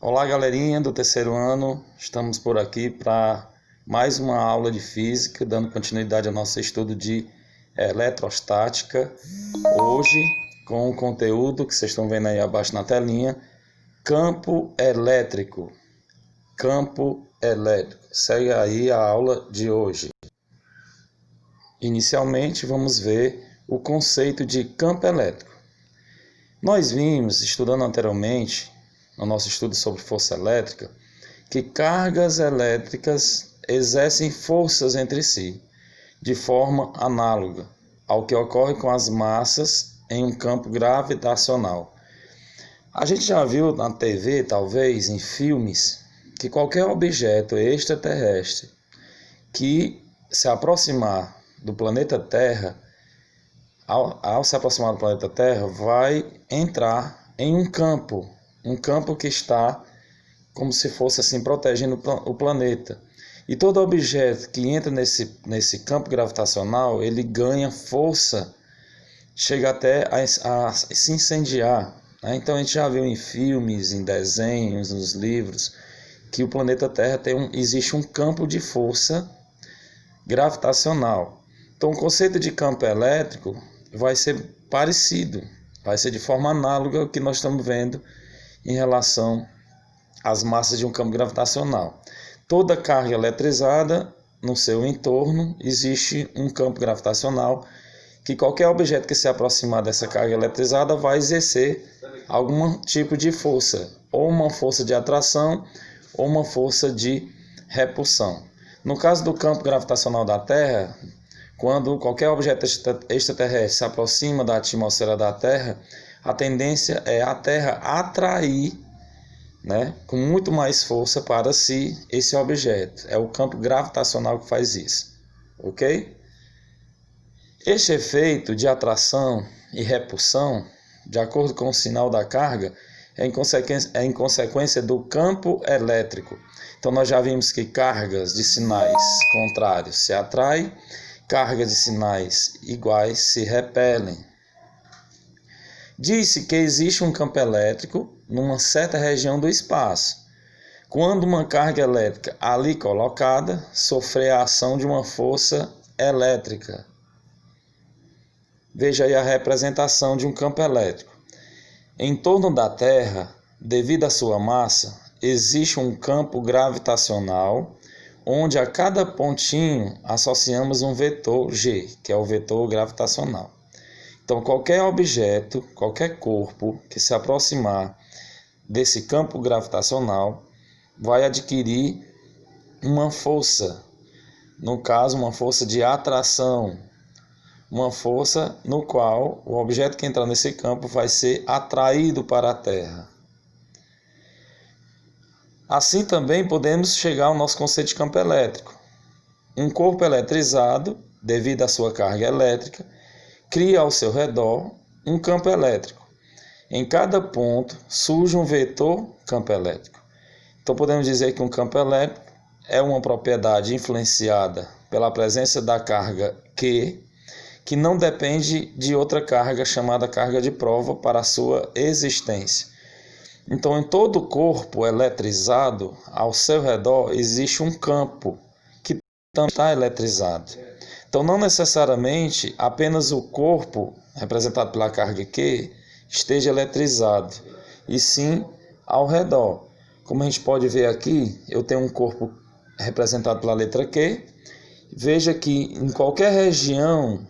Olá, galerinha do terceiro ano, estamos por aqui para mais uma aula de física, dando continuidade ao nosso estudo de eletrostática. Hoje, com o conteúdo que vocês estão vendo aí abaixo na telinha, campo elétrico. Campo elétrico. Segue aí a aula de hoje. Inicialmente, vamos ver o conceito de campo elétrico. Nós vimos, estudando anteriormente, no nosso estudo sobre força elétrica, que cargas elétricas exercem forças entre si, de forma análoga ao que ocorre com as massas em um campo gravitacional. A gente já viu na TV, talvez, em filmes, que qualquer objeto extraterrestre que se aproximar do planeta Terra, ao se aproximar do planeta Terra, vai entrar em um campo que está como se fosse assim protegendo o planeta. E todo objeto que entra nesse campo gravitacional, ele ganha força, chega até a se incendiar. Né? Então a gente já viu em filmes, em desenhos, nos livros, que o planeta Terra existe um campo de força gravitacional. Então o conceito de campo elétrico vai ser parecido, vai ser de forma análoga ao que nós estamos vendo em relação às massas de um campo gravitacional. Toda carga eletrizada, no seu entorno, existe um campo gravitacional que qualquer objeto que se aproximar dessa carga eletrizada vai exercer algum tipo de força, ou uma força de atração, ou uma força de repulsão. No caso do campo gravitacional da Terra, quando qualquer objeto extraterrestre se aproxima da atmosfera da Terra, a tendência é a Terra atrair, né, com muito mais força para si esse objeto. É o campo gravitacional que faz isso, ok? Este efeito de atração e repulsão, de acordo com o sinal da carga, é em consequência do campo elétrico. Então nós já vimos que cargas de sinais contrários se atraem, cargas de sinais iguais se repelem. Diz-se que existe um campo elétrico numa certa região do espaço, quando uma carga elétrica ali colocada sofrer a ação de uma força elétrica. Veja aí a representação de um campo elétrico. Em torno da Terra, devido à sua massa, existe um campo gravitacional, onde a cada pontinho associamos um vetor G, que é o vetor gravitacional. Então, qualquer objeto, qualquer corpo que se aproximar desse campo gravitacional vai adquirir uma força, no caso, uma força de atração, uma força no qual o objeto que entrar nesse campo vai ser atraído para a Terra. Assim também podemos chegar ao nosso conceito de campo elétrico. Um corpo eletrizado, devido à sua carga elétrica, cria ao seu redor um campo elétrico. Em cada ponto surge um vetor campo elétrico. Então podemos dizer que um campo elétrico é uma propriedade influenciada pela presença da carga Q, que não depende de outra carga chamada carga de prova para a sua existência. Então em todo corpo eletrizado, ao seu redor existe um campo que também está eletrizado. Então, não necessariamente apenas o corpo, representado pela carga Q, esteja eletrizado, e sim ao redor. Como a gente pode ver aqui, eu tenho um corpo representado pela letra Q. Veja que em qualquer região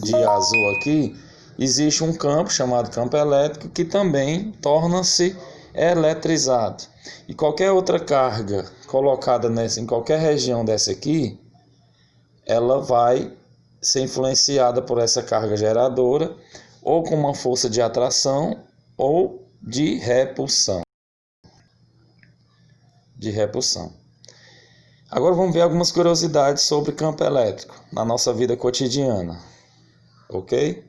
de azul aqui, existe um campo chamado campo elétrico que também torna-se eletrizado. E qualquer outra carga colocada em qualquer região dessa aqui, ela vai ser influenciada por essa carga geradora, ou com uma força de atração ou de repulsão. Agora vamos ver algumas curiosidades sobre campo elétrico na nossa vida cotidiana, ok?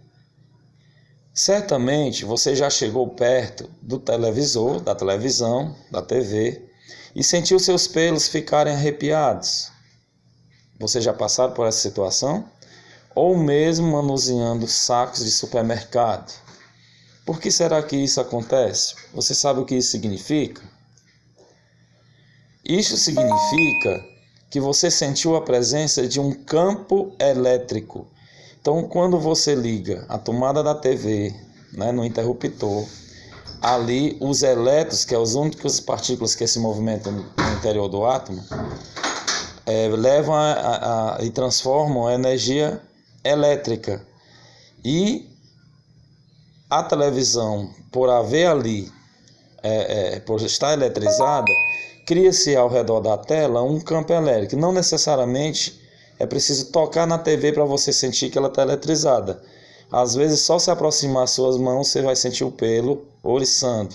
Certamente você já chegou perto do televisor, da televisão, da TV e sentiu seus pelos ficarem arrepiados. Você já passaram por essa situação? Ou mesmo manuseando sacos de supermercado. Por que será que isso acontece? Você sabe o que isso significa? Isso significa que você sentiu a presença de um campo elétrico. Então, quando você liga a tomada da TV, né, no interruptor, ali os elétrons, que são as únicas partículas que se movimentam no interior do átomo, levam e transformam a energia elétrica. E a televisão, por haver ali, por estar eletrizada, cria-se ao redor da tela um campo elétrico. Não necessariamente é preciso tocar na TV para você sentir que ela está eletrizada. Às vezes, só se aproximar as suas mãos, você vai sentir o pelo oriçando.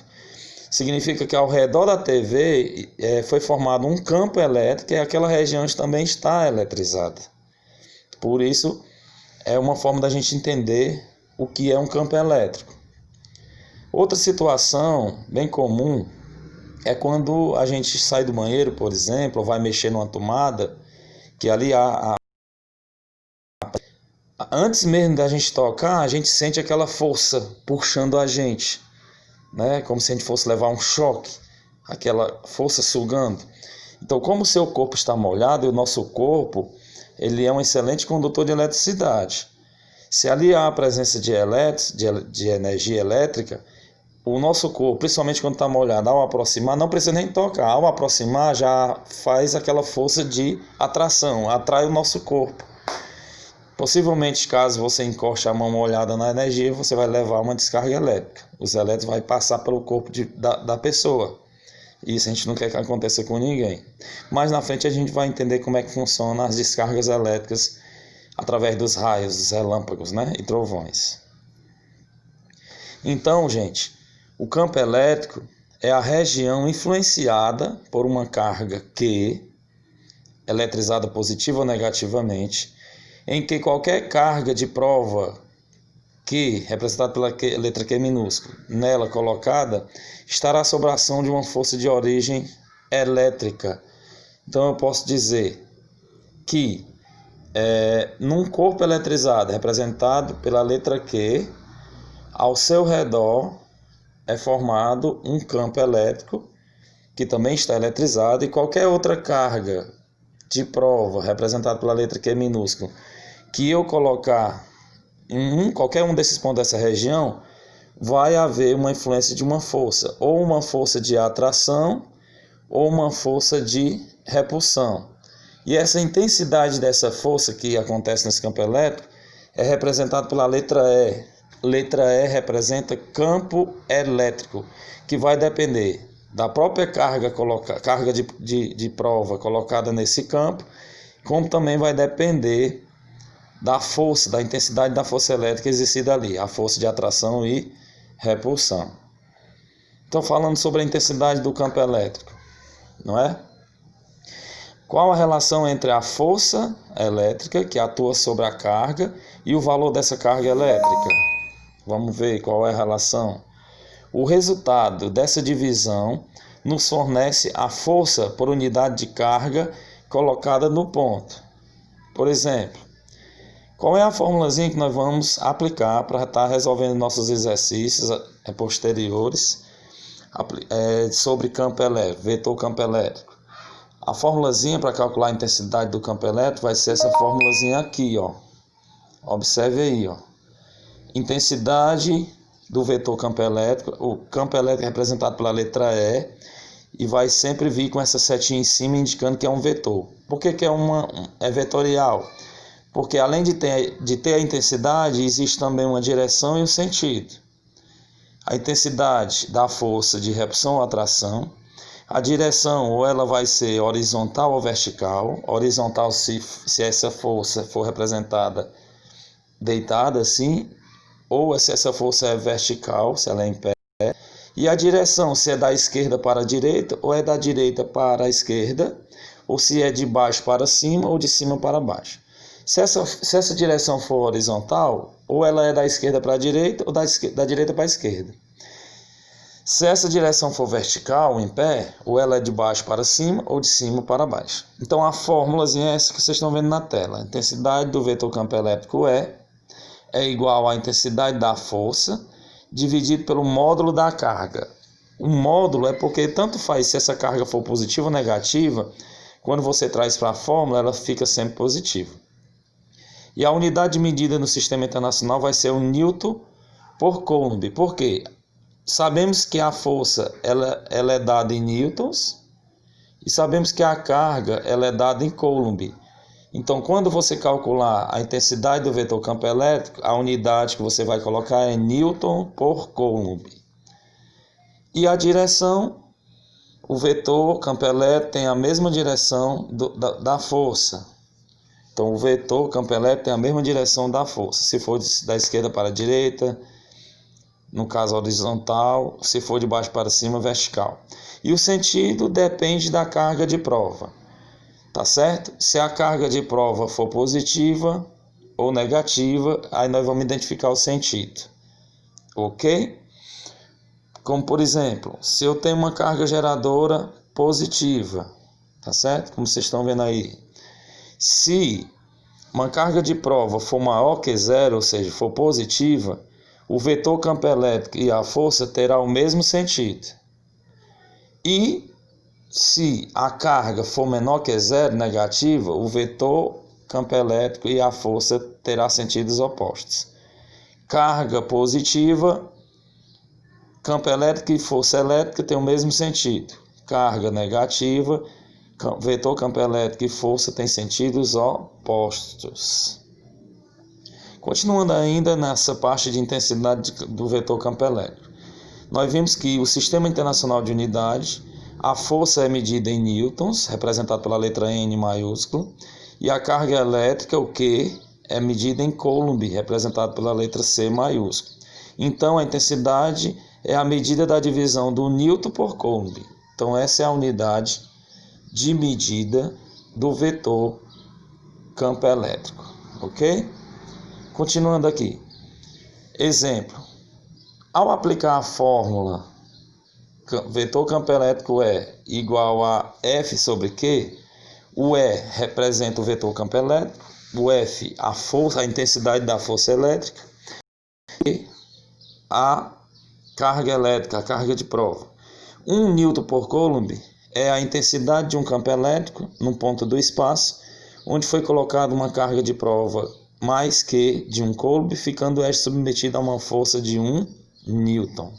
Significa que ao redor da TV foi formado um campo elétrico e aquela região também está eletrizada. Por isso, é uma forma da gente entender o que é um campo elétrico. Outra situação bem comum é quando a gente sai do banheiro, por exemplo, ou vai mexer numa tomada, que ali antes mesmo da gente tocar, a gente sente aquela força puxando a gente, né? Como se a gente fosse levar um choque, aquela força sugando. Então, como o seu corpo está molhado, e o nosso corpo ele é um excelente condutor de eletricidade. Se ali há a presença de energia elétrica, o nosso corpo, principalmente quando está molhado, ao aproximar, não precisa nem tocar. Ao aproximar, já faz aquela força de atração, atrai o nosso corpo. Possivelmente, caso você encoste a mão molhada na energia, você vai levar uma descarga elétrica. Os elétrons vão passar pelo corpo da pessoa. Isso a gente não quer que aconteça com ninguém. Mas na frente a gente vai entender como é que funcionam as descargas elétricas através dos raios, dos relâmpagos, né? E trovões. Então, gente, o campo elétrico é a região influenciada por uma carga Q, eletrizada positiva ou negativamente, em que qualquer carga de prova Q, representada pela letra Q minúscula, nela colocada, estará sob a ação de uma força de origem elétrica. Então eu posso dizer que num corpo eletrizado representado pela letra Q, ao seu redor é formado um campo elétrico que também está eletrizado, e qualquer outra carga de prova representada pela letra Q minúscula que eu colocar em qualquer um desses pontos dessa região, vai haver uma influência de uma força, ou uma força de atração, ou uma força de repulsão. E essa intensidade dessa força que acontece nesse campo elétrico é representada pela letra E. Letra E representa campo elétrico, que vai depender da própria carga de prova colocada nesse campo, como também vai depender da força, da intensidade da força elétrica exercida ali, a força de atração e repulsão. Então, falando sobre a intensidade do campo elétrico, não é? Qual a relação entre a força elétrica que atua sobre a carga e o valor dessa carga elétrica? Vamos ver qual é a relação. O resultado dessa divisão nos fornece a força por unidade de carga colocada no ponto. Por exemplo, qual é a formulazinha que nós vamos aplicar para estar resolvendo nossos exercícios posteriores sobre campo elétrico, vetor campo elétrico? A formulazinha para calcular a intensidade do campo elétrico vai ser essa formulazinha aqui, ó. Observe aí, ó. Intensidade do vetor campo elétrico, o campo elétrico é representado pela letra E vai sempre vir com essa setinha em cima indicando que é um vetor. Por que é vetorial? Porque além de ter a intensidade, existe também uma direção e um sentido. A intensidade dá força de repulsão ou atração. A direção, ou ela vai ser horizontal ou vertical. Horizontal se essa força for representada deitada assim, ou se essa força é vertical, se ela é em pé. E a direção, se é da esquerda para a direita, ou é da direita para a esquerda, ou se é de baixo para cima, ou de cima para baixo. Se essa direção for horizontal, ou ela é da esquerda para a direita, ou da direita para a esquerda. Se essa direção for vertical, em pé, ou ela é de baixo para cima, ou de cima para baixo. Então a fórmulazinha é essa que vocês estão vendo na tela. A intensidade do vetor campo elétrico é igual à intensidade da força dividido pelo módulo da carga. O módulo é porque tanto faz se essa carga for positiva ou negativa, quando você traz para a fórmula, ela fica sempre positiva. E a unidade de medida no sistema internacional vai ser o Newton por Coulomb. Por quê? Sabemos que a força ela é dada em newtons e sabemos que a carga ela é dada em Coulomb. Então, quando você calcular a intensidade do vetor campo elétrico, a unidade que você vai colocar é Newton por Coulomb. E a direção, o vetor campo elétrico tem a mesma direção da força. Então, o vetor campo elétrico tem a mesma direção da força. Se for da esquerda para a direita, no caso horizontal, se for de baixo para cima, vertical. E o sentido depende da carga de prova. Tá certo? Se a carga de prova for positiva ou negativa, aí nós vamos identificar o sentido. Ok? Como por exemplo, se eu tenho uma carga geradora positiva, tá certo? Como vocês estão vendo aí. Se uma carga de prova for maior que zero, ou seja, for positiva, o vetor campo elétrico e a força terá o mesmo sentido. E se a carga for menor que zero, negativa, o vetor campo elétrico e a força terá sentidos opostos. Carga positiva, campo elétrico e força elétrica têm o mesmo sentido. Carga negativa, vetor campo elétrico e força têm sentidos opostos. Continuando ainda nessa parte de intensidade do vetor campo elétrico, nós vimos que o Sistema Internacional de Unidade, a força é medida em newtons, representada pela letra N maiúscula, e a carga elétrica, o Q, é medida em Coulomb, representado pela letra C maiúscula. Então, a intensidade é a medida da divisão do Newton por Coulomb. Então, essa é a unidade de medida do vetor campo elétrico, ok? Continuando aqui. Exemplo. Ao aplicar a fórmula vetor campo elétrico é igual a F sobre Q, o E representa o vetor campo elétrico, o F a força, a intensidade da força elétrica e a carga elétrica, a carga de prova. 1 Newton por Coulomb é a intensidade de um campo elétrico num ponto do espaço, onde foi colocada uma carga de prova mais Q de 1 Coulomb, ficando este submetido a uma força de 1 Newton.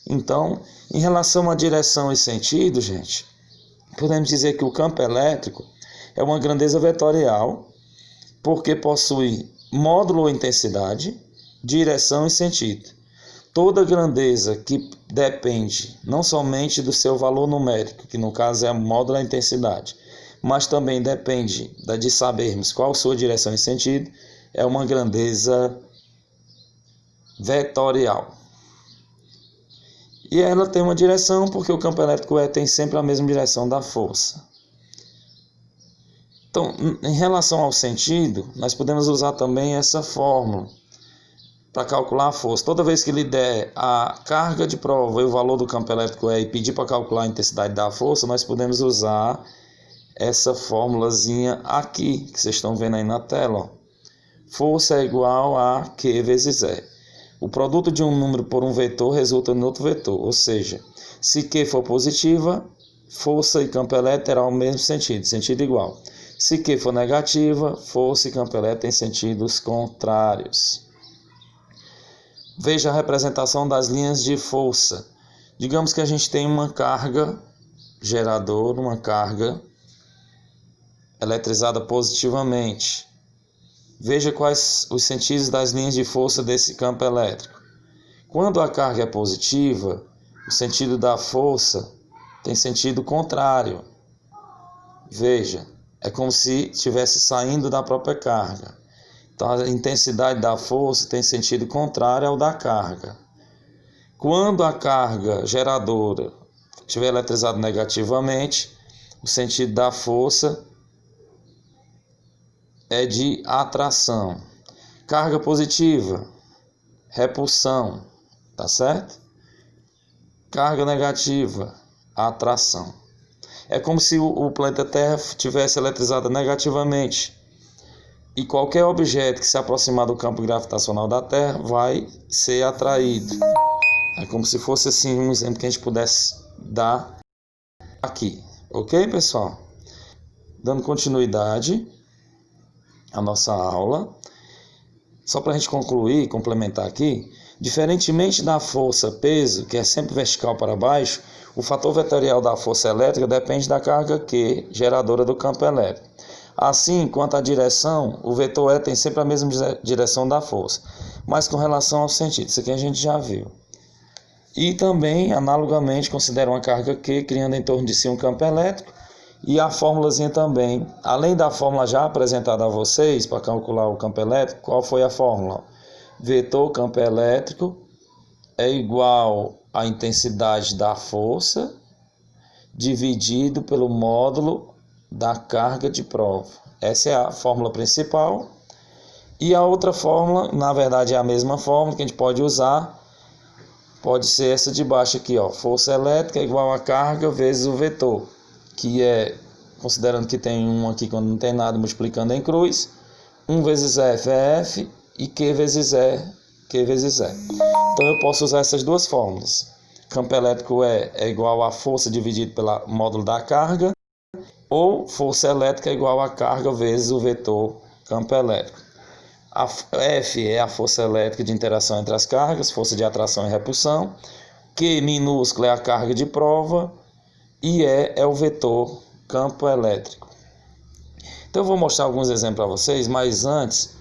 Então, em relação à direção e sentido, gente, podemos dizer que o campo elétrico é uma grandeza vetorial, porque possui módulo ou intensidade, direção e sentido. Toda grandeza que depende não somente do seu valor numérico, que no caso é o módulo da intensidade, mas também depende de sabermos qual sua direção e sentido, é uma grandeza vetorial. E ela tem uma direção porque o campo elétrico tem sempre a mesma direção da força. Então, em relação ao sentido, nós podemos usar também essa fórmula para calcular a força. Toda vez que lhe der a carga de prova e o valor do campo elétrico e pedir para calcular a intensidade da força, nós podemos usar essa formulazinha aqui, que vocês estão vendo aí na tela. Ó. Força é igual a Q vezes E. O produto de um número por um vetor resulta em outro vetor, ou seja, se Q for positiva, força e campo elétrico terão o mesmo sentido igual. Se Q for negativa, força e campo elétrico têm sentidos contrários. Veja a representação das linhas de força. Digamos que a gente tem uma carga geradora, uma carga eletrizada positivamente. Veja quais os sentidos das linhas de força desse campo elétrico. Quando a carga é positiva, o sentido da força tem sentido contrário. Veja, é como se estivesse saindo da própria carga. Então, a intensidade da força tem sentido contrário ao da carga. Quando a carga geradora estiver eletrizada negativamente, o sentido da força é de atração. Carga positiva, repulsão, tá certo? Carga negativa, atração. É como se o planeta Terra tivesse eletrizado negativamente. e qualquer objeto que se aproximar do campo gravitacional da Terra vai ser atraído. É como se fosse assim um exemplo que a gente pudesse dar aqui. Ok, pessoal? Dando continuidade à nossa aula, só para a gente concluir, complementar aqui, diferentemente da força-peso, que é sempre vertical para baixo, o fator vetorial da força elétrica depende da carga Q, geradora do campo elétrico. Assim, quanto à direção, o vetor E tem sempre a mesma direção da força, mas com relação ao sentido, isso aqui a gente já viu. E também, analogamente, considera uma carga Q, criando em torno de si um campo elétrico, e a fórmulazinha também, além da fórmula já apresentada a vocês, para calcular o campo elétrico, qual foi a fórmula? Vetor campo elétrico é igual à intensidade da força dividido pelo módulo da carga de prova. Essa é a fórmula principal. E a outra fórmula, na verdade é a mesma fórmula que a gente pode usar, pode ser essa de baixo aqui, ó. Força elétrica é igual a carga vezes o vetor, que é, considerando que tem um aqui quando não tem nada, multiplicando em cruz, 1 vezes F é F e Q vezes E, Q vezes E. Então eu posso usar essas duas fórmulas. Campo elétrico é igual a força dividido pelo módulo da carga, ou força elétrica é igual a carga vezes o vetor campo elétrico. A F é a força elétrica de interação entre as cargas, força de atração e repulsão. Q minúsculo é a carga de prova. E E é o vetor campo elétrico. Então eu vou mostrar alguns exemplos para vocês, mas antes,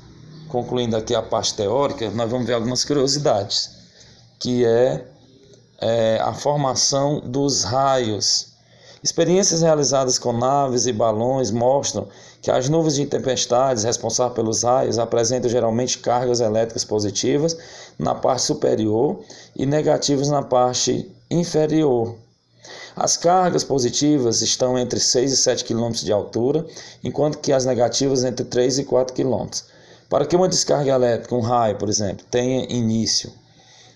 concluindo aqui a parte teórica, nós vamos ver algumas curiosidades, que é a formação dos raios. Experiências realizadas com naves e balões mostram que as nuvens de tempestades responsáveis pelos raios apresentam geralmente cargas elétricas positivas na parte superior e negativas na parte inferior. As cargas positivas estão entre 6 e 7 km de altura, enquanto que as negativas entre 3 e 4 km. Para que uma descarga elétrica, um raio, por exemplo, tenha início,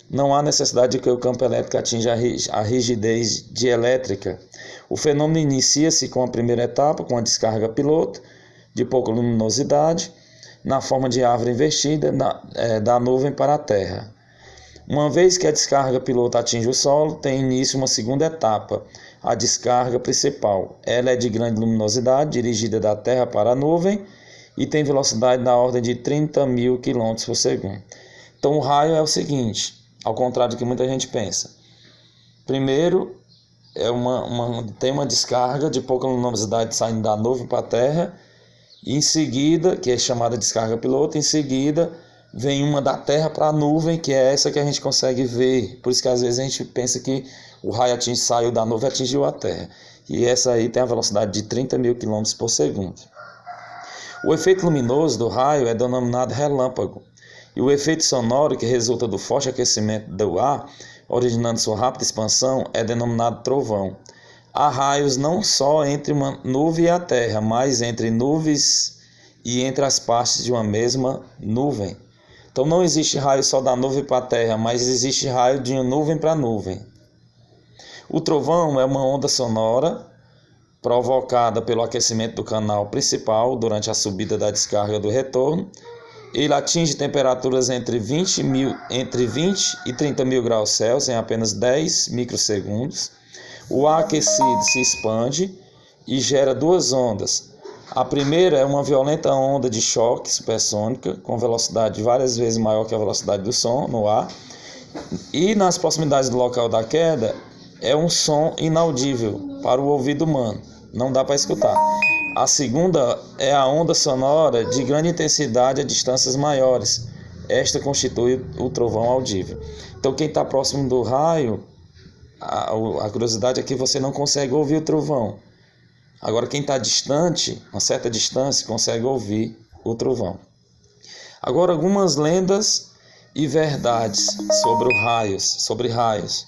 não há necessidade de que o campo elétrico atinja a rigidez dielétrica. O fenômeno inicia-se com a primeira etapa, com a descarga piloto, de pouca luminosidade, na forma de árvore invertida, da nuvem para a Terra. Uma vez que a descarga piloto atinge o solo, tem início uma segunda etapa, a descarga principal. Ela é de grande luminosidade, dirigida da Terra para a nuvem e tem velocidade na ordem de 30.000 km por segundo. Então o raio é o seguinte, ao contrário do que muita gente pensa. Primeiro, tem uma descarga de pouca luminosidade saindo da nuvem para a Terra, e em seguida, que é chamada descarga piloto, em seguida vem uma da Terra para a nuvem, que é essa que a gente consegue ver. Por isso que às vezes a gente pensa que o raio saiu da nuvem e atingiu a Terra. E essa aí tem a velocidade de 30.000 km por segundo. O efeito luminoso do raio é denominado relâmpago. E o efeito sonoro, que resulta do forte aquecimento do ar, originando sua rápida expansão, é denominado trovão. Há raios não só entre uma nuvem e a Terra, mas entre nuvens e entre as partes de uma mesma nuvem. Então não existe raio só da nuvem para a Terra, mas existe raio de nuvem para nuvem. O trovão é uma onda sonora provocada pelo aquecimento do canal principal durante a subida da descarga do retorno. Ele atinge temperaturas entre 20 e 30 mil graus Celsius em apenas 10 microsegundos. O ar aquecido se expande e gera duas ondas. A primeira é uma violenta onda de choque supersônica, com velocidade várias vezes maior que a velocidade do som no ar. E nas proximidades do local da queda, é um som inaudível para o ouvido humano, não dá para escutar. A segunda é a onda sonora de grande intensidade a distâncias maiores. Esta constitui o trovão audível. Então quem está próximo do raio, a curiosidade é que você não consegue ouvir o trovão. Agora quem está distante, uma certa distância, consegue ouvir o trovão. Agora algumas lendas e verdades sobre raios.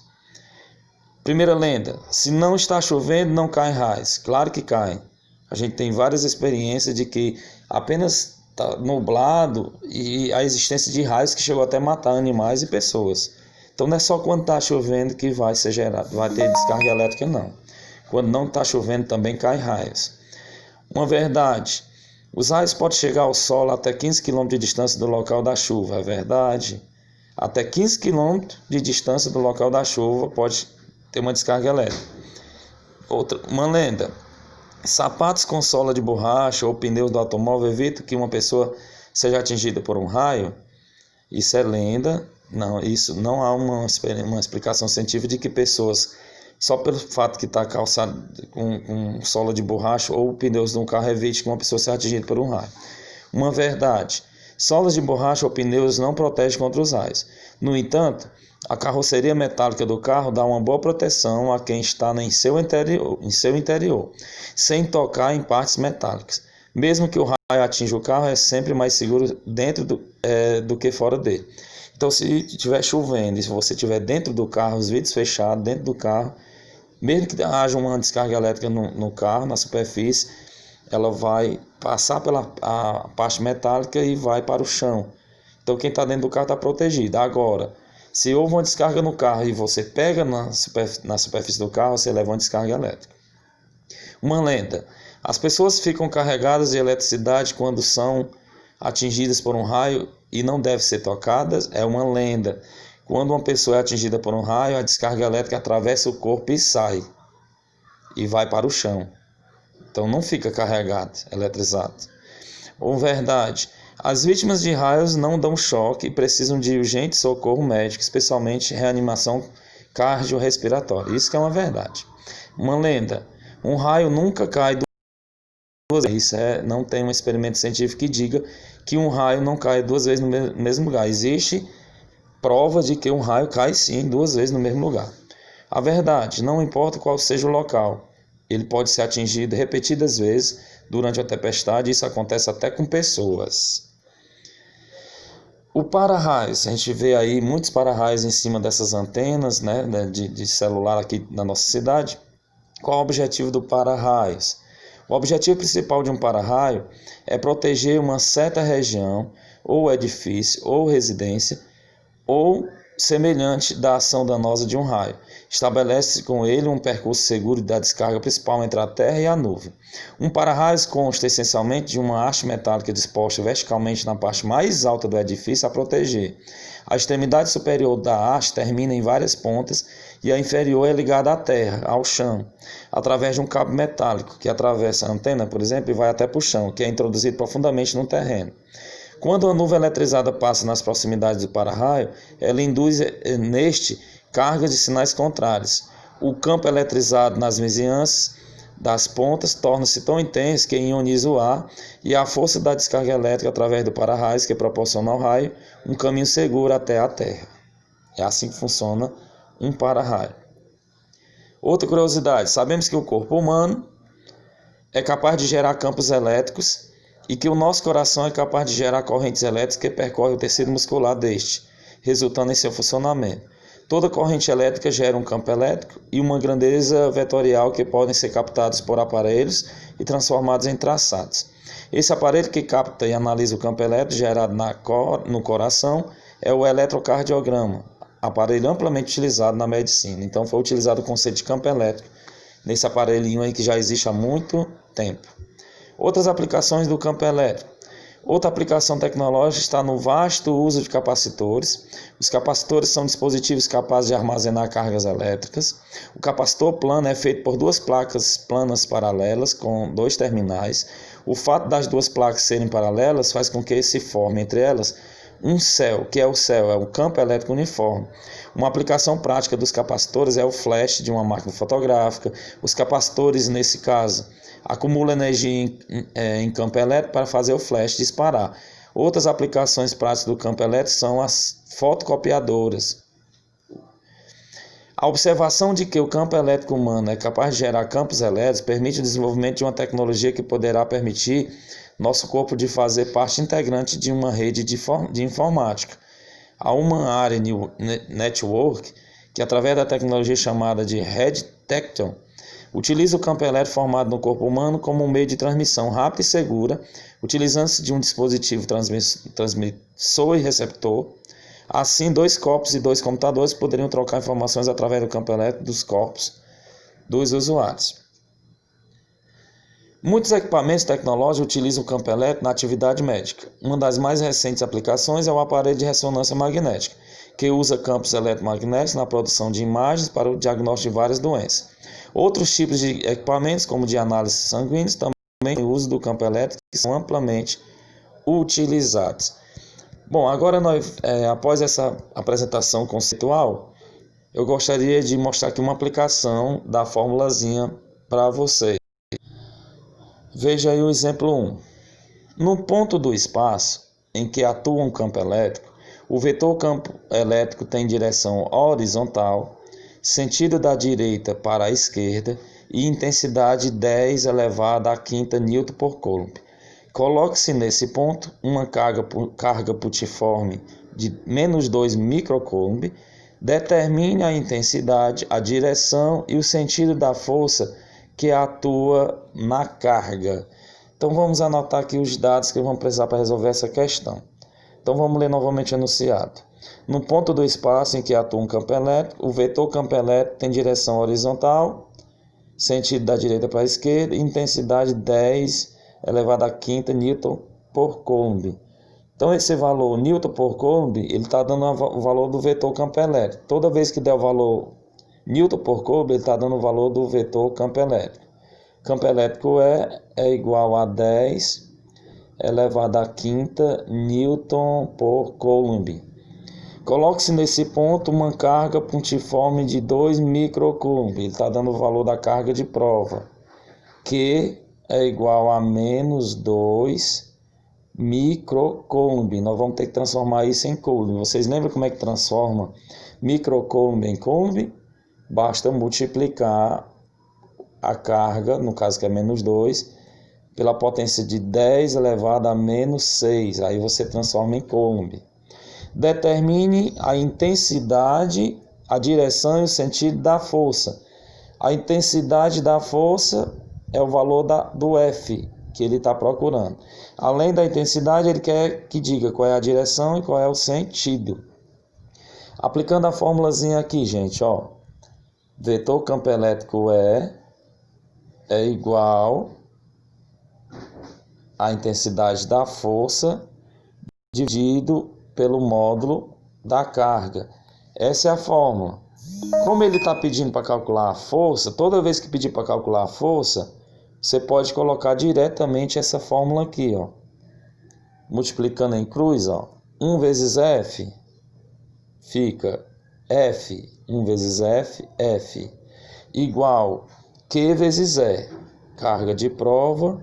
Primeira lenda: se não está chovendo, não caem raios. Claro que caem. A gente tem várias experiências de que apenas está nublado e a existência de raios que chegou até a matar animais e pessoas. Então não é só quando está chovendo que vai ser gerado, vai ter descarga elétrica, não. Quando não está chovendo também caem raios. Uma verdade: Os raios podem chegar ao solo até 15 km de distância do local da chuva, é verdade? Até 15 km de distância do local da chuva pode ter uma descarga elétrica. Uma lenda: sapatos com sola de borracha ou pneus do automóvel evitam que uma pessoa seja atingida por um raio. Isso é lenda. Não, isso não há uma explicação científica de que pessoas, só pelo fato que está calçado com sola de borracha ou pneus de um carro, evite que uma pessoa seja atingida por um raio. Uma verdade: solas de borracha ou pneus não protegem contra os raios. No entanto, a carroceria metálica do carro dá uma boa proteção a quem está em seu interior, sem tocar em partes metálicas. Mesmo que o raio atinja o carro, é sempre mais seguro dentro do que fora dele. Então, se estiver chovendo e se você estiver dentro do carro, os vidros fechados, dentro do carro, mesmo que haja uma descarga elétrica no carro, na superfície, ela vai passar pela a parte metálica e vai para o chão. Então, quem está dentro do carro está protegido. Agora, se houve uma descarga no carro e você pega na superfície do carro, você leva uma descarga elétrica. Uma lenda: as pessoas ficam carregadas de eletricidade quando são atingidas por um raio e não devem ser tocadas. É uma lenda. Quando uma pessoa é atingida por um raio, a descarga elétrica atravessa o corpo e sai, e vai para o chão. Então não fica carregado, eletrizado. Ou verdade: as vítimas de raios não dão choque e precisam de urgente socorro médico, especialmente reanimação cardiorrespiratória. Isso que é uma verdade. Uma lenda: um raio nunca cai duas vezes. Não tem um experimento científico que diga que um raio não cai duas vezes no mesmo lugar. Existe prova de que um raio cai sim duas vezes no mesmo lugar. A verdade: não importa qual seja o local, ele pode ser atingido repetidas vezes durante a tempestade. Isso acontece até com pessoas. O para-raios: a gente vê aí muitos para-raios em cima dessas antenas, né, de celular aqui na nossa cidade. Qual é o objetivo do para-raios? O objetivo principal de um para-raio é proteger uma certa região, ou edifício, ou residência, ou semelhante da ação danosa de um raio. Estabelece com ele um percurso seguro da descarga principal entre a terra e a nuvem. Um para-raios consta essencialmente de uma haste metálica disposta verticalmente na parte mais alta do edifício a proteger. A extremidade superior da haste termina em várias pontas e a inferior é ligada à terra, ao chão, através de um cabo metálico que atravessa a antena, por exemplo, e vai até para o chão, que é introduzido profundamente no terreno. Quando a nuvem eletrizada passa nas proximidades do para-raio, ela induz neste cargas de sinais contrários. O campo eletrizado nas vizinhanças das pontas torna-se tão intenso que ioniza o ar, e a força da descarga elétrica através do para-raios que proporciona ao raio um caminho seguro até a terra. É assim que funciona um para-raio. Outra curiosidade: sabemos que o corpo humano é capaz de gerar campos elétricos e que o nosso coração é capaz de gerar correntes elétricas que percorrem o tecido muscular deste, resultando em seu funcionamento. Toda corrente elétrica gera um campo elétrico e uma grandeza vetorial que podem ser captados por aparelhos e transformados em traçados. Esse aparelho que capta e analisa o campo elétrico gerado no coração é o eletrocardiograma, aparelho amplamente utilizado na medicina. Então foi utilizado o conceito de campo elétrico nesse aparelhinho aí que já existe há muito tempo. Outras aplicações do campo elétrico. Outra aplicação tecnológica está no vasto uso de capacitores. Os capacitores são dispositivos capazes de armazenar cargas elétricas. O capacitor plano é feito por duas placas planas paralelas com dois terminais. O fato das duas placas serem paralelas faz com que se forme entre elas um céu, que é o céu, é o campo elétrico uniforme. Uma aplicação prática dos capacitores é o flash de uma máquina fotográfica. Os capacitores, nesse caso, acumulam energia em campo elétrico para fazer o flash disparar. Outras aplicações práticas do campo elétrico são as fotocopiadoras. A observação de que o campo elétrico humano é capaz de gerar campos elétricos permite o desenvolvimento de uma tecnologia que poderá permitir nosso corpo de fazer parte integrante de uma rede de informática. Há uma área network que, através da tecnologia chamada de Red Tecton, utiliza o campo elétrico formado no corpo humano como um meio de transmissão rápida e segura, utilizando-se de um dispositivo transmissor e receptor. Assim, dois corpos e dois computadores poderiam trocar informações através do campo elétrico dos corpos dos usuários. Muitos equipamentos tecnológicos utilizam o campo elétrico na atividade médica. Uma das mais recentes aplicações é o aparelho de ressonância magnética, que usa campos eletromagnéticos na produção de imagens para o diagnóstico de várias doenças. Outros tipos de equipamentos, como de análise sanguínea, também têm uso do campo elétrico e são amplamente utilizados. Bom, agora após essa apresentação conceitual, eu gostaria de mostrar aqui uma aplicação da formulazinha para vocês. Veja aí o exemplo 1. No ponto do espaço em que atua um campo elétrico, o vetor campo elétrico tem direção horizontal, sentido da direita para a esquerda e intensidade 10 elevada à quinta Newton por Coulomb. Coloque-se nesse ponto uma carga putiforme de menos 2 microcoulomb. Determine a intensidade, a direção e o sentido da força que atua na carga. Então vamos anotar aqui os dados que vamos precisar para resolver essa questão. Então vamos ler novamente o enunciado. No ponto do espaço em que atua um campo elétrico, o vetor campo elétrico tem direção horizontal, sentido da direita para a esquerda, intensidade 10 elevado à quinta Newton por Coulomb. Então esse valor Newton por Coulomb, ele está dando o valor do vetor campo elétrico. Toda vez que der o valor Newton por Coulomb, ele está dando o valor do vetor campo elétrico. Campo elétrico é igual a 10 elevado à quinta Newton por Coulomb. Coloque-se nesse ponto uma carga pontiforme de 2 microcoulomb. Ele está dando o valor da carga de prova, que é igual a menos 2 microcoulomb. Nós vamos ter que transformar isso em coulomb. Vocês lembram como é que transforma microcoulomb em coulomb? Basta multiplicar a carga, no caso que é menos 2, pela potência de 10 elevado a menos 6. Aí você transforma em coulomb. Determine a intensidade, a direção e o sentido da força. A intensidade da força é o valor do F que ele está procurando. Além da intensidade, ele quer que diga qual é a direção e qual é o sentido. Aplicando a formulazinha aqui, gente, ó. Vetor campo elétrico é igual à intensidade da força dividido pelo módulo da carga. Essa é a fórmula. Como ele está pedindo para calcular a força, toda vez que pedir para calcular a força, você pode colocar diretamente essa fórmula aqui, ó. Multiplicando em cruz, ó. 1 vezes F fica F, 1 vezes F, igual Q vezes E, carga de prova,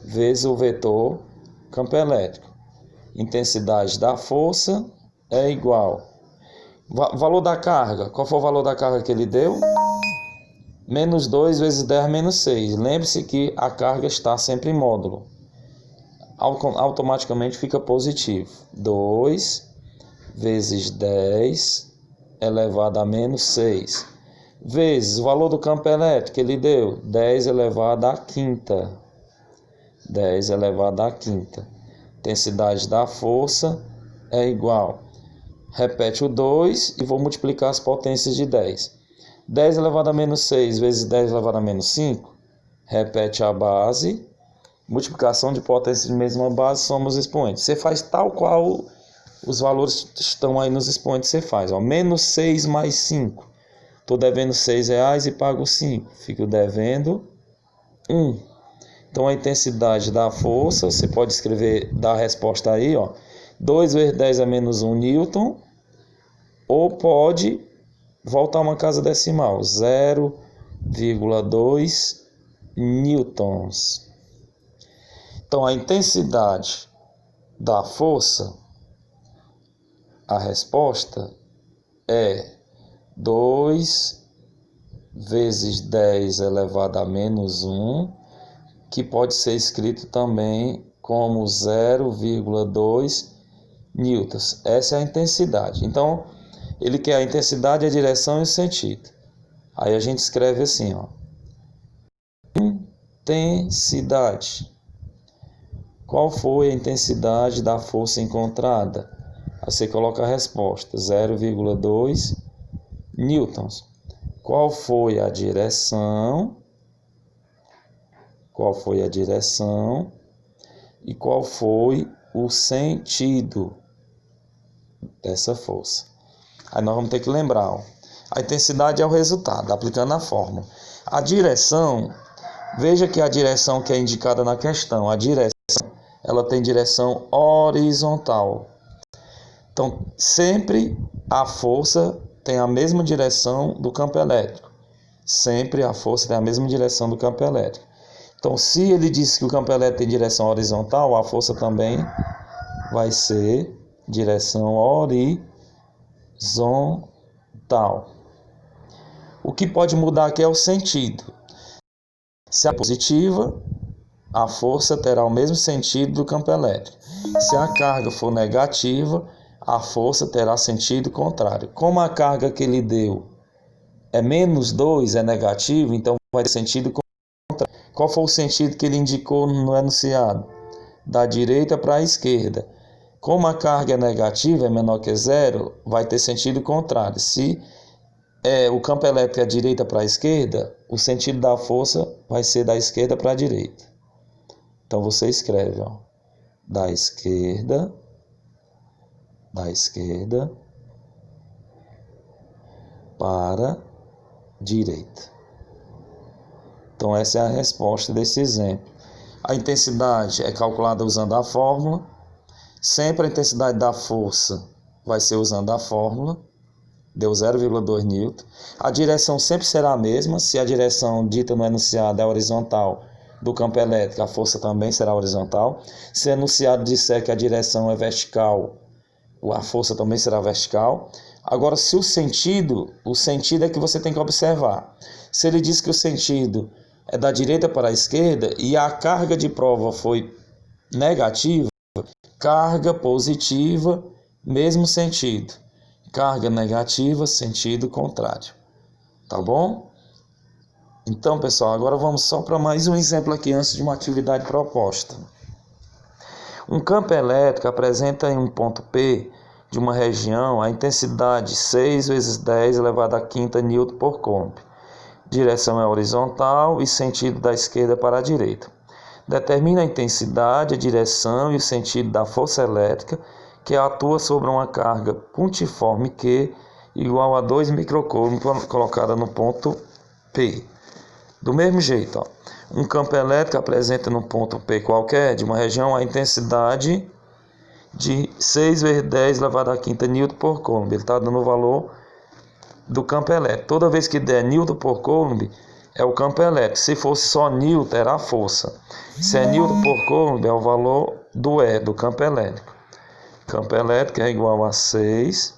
vezes o vetor campo elétrico. Intensidade da força é igual. Valor da carga, qual foi o valor da carga que ele deu? Menos 2 vezes 10 menos 6. Lembre-se que a carga está sempre em módulo. Automaticamente fica positivo. 2 vezes 10 elevado a menos 6. Vezes o valor do campo elétrico que ele deu. 10 elevado à quinta. 10 elevado à quinta. Intensidade da força é igual. Repete o 2 e vou multiplicar as potências de 10. 10 elevado a menos 6 vezes 10 elevado a menos 5. Repete a base. Multiplicação de potências de mesma base, somos expoentes. Você faz tal qual os valores estão aí nos expoentes. Você faz, ó, menos 6 mais 5. Estou devendo R$6 e pago 5. Fico devendo 1. Então a intensidade da força, você pode escrever, dar a resposta aí, ó. 2 vezes 10 a menos 1 newton, ou pode voltar uma casa decimal, 0,2 newtons. Então a intensidade da força, a resposta é 2 vezes 10 elevado a menos 1, que pode ser escrito também como 0,2 newtons. Essa é a intensidade. Então, ele quer a intensidade, a direção e o sentido. Aí a gente escreve assim, ó. Intensidade. Qual foi a intensidade da força encontrada? Aí você coloca a resposta, 0,2 newtons. Qual foi a direção? qual foi a direção e qual foi o sentido dessa força. Aí nós vamos ter que lembrar, ó, a intensidade é o resultado, aplicando a fórmula. A direção, veja que a direção que é indicada na questão, a direção, ela tem direção horizontal. Então, sempre a força tem a mesma direção do campo elétrico. Sempre a força tem a mesma direção do campo elétrico. Então, se ele disse que o campo elétrico tem direção horizontal, a força também vai ser direção horizontal. O que pode mudar aqui é o sentido. Se é positiva, a força terá o mesmo sentido do campo elétrico. Se a carga for negativa, a força terá sentido contrário. Como a carga que ele deu é -2, é negativo, então vai ter sentido contrário. Qual foi o sentido que ele indicou no enunciado? Da direita para a esquerda. Como a carga é negativa, é menor que zero, vai ter sentido contrário. Se o campo elétrico é da direita para a esquerda, o sentido da força vai ser da esquerda para a direita. Então você escreve, ó, da esquerda para a direita. Então essa é a resposta desse exemplo. A intensidade é calculada usando a fórmula. Sempre a intensidade da força vai ser usando a fórmula. Deu 0,2 N. A direção sempre será a mesma. Se a direção dita no enunciado é horizontal do campo elétrico, a força também será horizontal. Se o enunciado disser que a direção é vertical, a força também será vertical. Agora, se o sentido é que você tem que observar. Se ele diz que o sentido é da direita para a esquerda e a carga de prova foi negativa, carga positiva, mesmo sentido. Carga negativa, sentido contrário. Tá bom? Então, pessoal, agora vamos só para mais um exemplo aqui antes de uma atividade proposta. Um campo elétrico apresenta em um ponto P de uma região a intensidade 6 vezes 10 elevado a quinta N por coulomb. Direção é horizontal e sentido da esquerda para a direita. Determina a intensidade, a direção e o sentido da força elétrica que atua sobre uma carga pontiforme Q igual a 2 microcoulomb colocada no ponto P. Do mesmo jeito, ó, um campo elétrico apresenta no ponto P qualquer de uma região a intensidade de 6 vezes 10 elevado a quinta N por coulomb. Ele está dando o valor do campo elétrico. Toda vez que der N por coulomb, é o campo elétrico. Se fosse só N, era a força. Se é N por coulomb, é o valor do E, do campo elétrico. Campo elétrico é igual a 6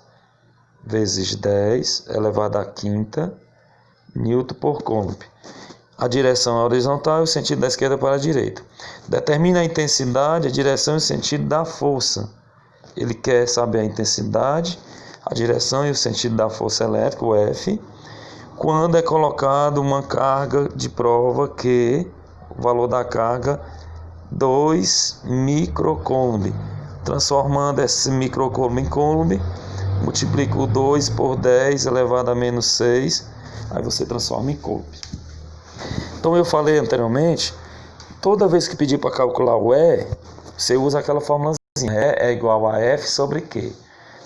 vezes 10 elevado a quinta N por coulomb. A direção é horizontal e o sentido da esquerda para a direita. Determina a intensidade, a direção e o sentido da força. Ele quer saber a intensidade, a direção e o sentido da força elétrica, o F, quando é colocado uma carga de prova que o valor da carga 2 microcoulomb. Transformando esse microcoulomb em coulomb, multiplica o 2 por 10 elevado a -6, aí você transforma em coulomb. Então eu falei anteriormente, toda vez que pedir para calcular o E, você usa aquela formulazinha, E é igual a F sobre Q.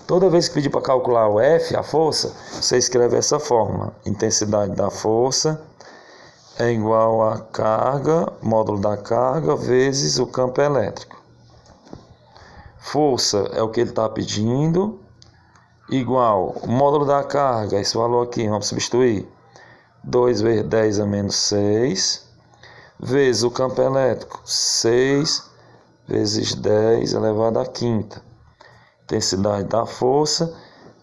Toda vez que pedir para calcular o F, a força, você escreve essa fórmula. Intensidade da força é igual a carga, módulo da carga, vezes o campo elétrico. Força é o que ele está pedindo, igual o módulo da carga, esse valor aqui, vamos substituir, 2 vezes 10 a -6, vezes o campo elétrico, 6 vezes 10 elevado à quinta. Intensidade da força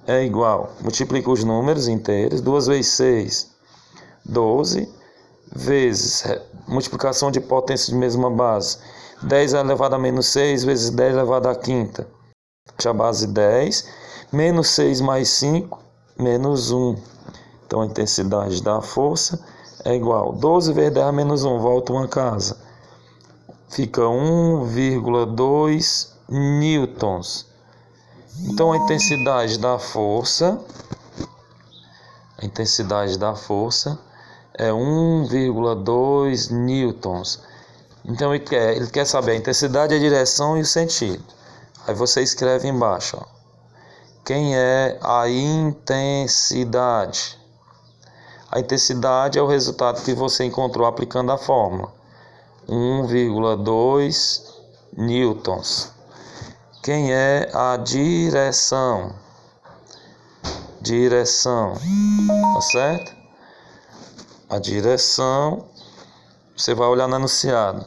é igual, multiplica os números inteiros, 2 vezes 6, 12, vezes multiplicação de potência de mesma base, 10 elevado a -6 vezes 10 elevado à quinta, a base 10, menos 6 mais 5, menos 1. Então a intensidade da força é igual, 12 vezes 10 a -1, volta uma casa, fica 1,2 newtons. Então a intensidade da força é 1,2 newtons. Então ele quer saber a intensidade, a direção e o sentido. Aí você escreve embaixo, ó. Quem é a intensidade? A intensidade é o resultado que você encontrou aplicando a fórmula. 1,2 newtons. Quem é a direção? Direção, tá certo? A direção, você vai olhar no enunciado.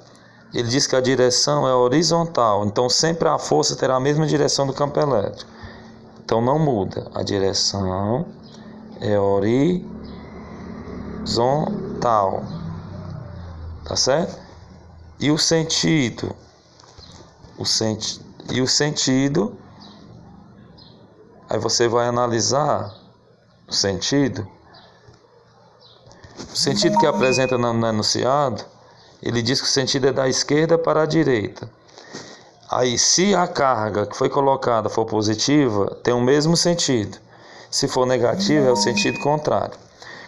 Ele diz que a direção é horizontal, então sempre a força terá a mesma direção do campo elétrico. Então não muda. A direção é horizontal, tá certo? E o sentido? O sentido, aí você vai analisar o sentido. O sentido que apresenta no enunciado, ele diz que o sentido é da esquerda para a direita. Aí, se a carga que foi colocada for positiva, tem o mesmo sentido. Se for negativa, é o sentido contrário.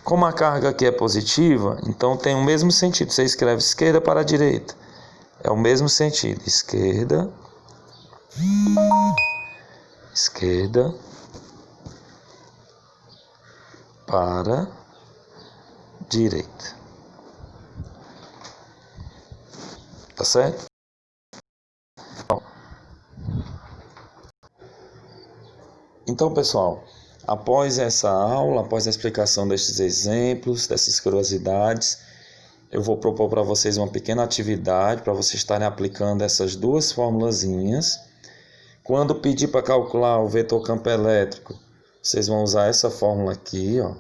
Como a carga aqui é positiva, então tem o mesmo sentido. Você escreve esquerda para a direita. É o mesmo sentido. Esquerda para direita. Tá certo? Então, pessoal, após essa aula, após a explicação destes exemplos, dessas curiosidades, eu vou propor para vocês uma pequena atividade para vocês estarem aplicando essas duas formulazinhas. Quando pedir para calcular o vetor campo elétrico, vocês vão usar essa fórmula aqui, ó.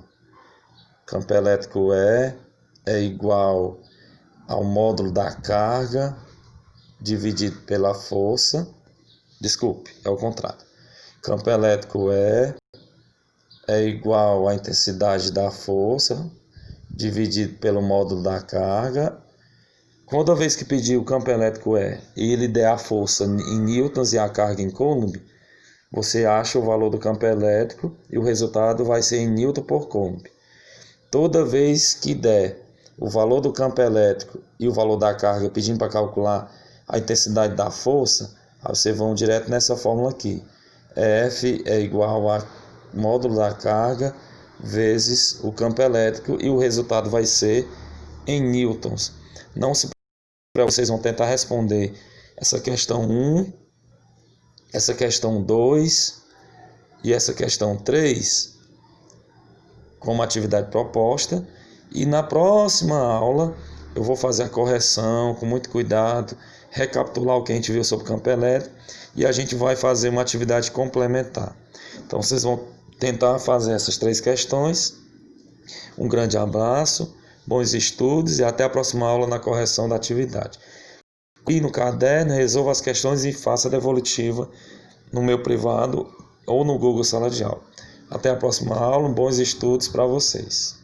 Campo elétrico é igual ao módulo da carga dividido pela força. Desculpe, é o contrário. Campo elétrico é igual à intensidade da força dividido pelo módulo da carga. Toda vez que pedir o campo elétrico e ele der a força em newtons e a carga em coulomb, você acha o valor do campo elétrico e o resultado vai ser em newton por coulomb. Toda vez que der o valor do campo elétrico e o valor da carga pedindo para calcular a intensidade da força, aí vocês vão direto nessa fórmula aqui. F é igual a módulo da carga vezes o campo elétrico e o resultado vai ser em newtons. Não se preocupe, vocês vão tentar responder essa questão 1, essa questão 2 e essa questão 3 como atividade proposta. E na próxima aula eu vou fazer a correção com muito cuidado, recapitular o que a gente viu sobre o campo elétrico e a gente vai fazer uma atividade complementar. Então vocês vão tentar fazer essas 3 questões. Um grande abraço, bons estudos e até a próxima aula na correção da atividade. E no caderno, resolva as questões e faça a devolutiva no meu privado ou no Google Sala de Aula. Até a próxima aula, bons estudos para vocês.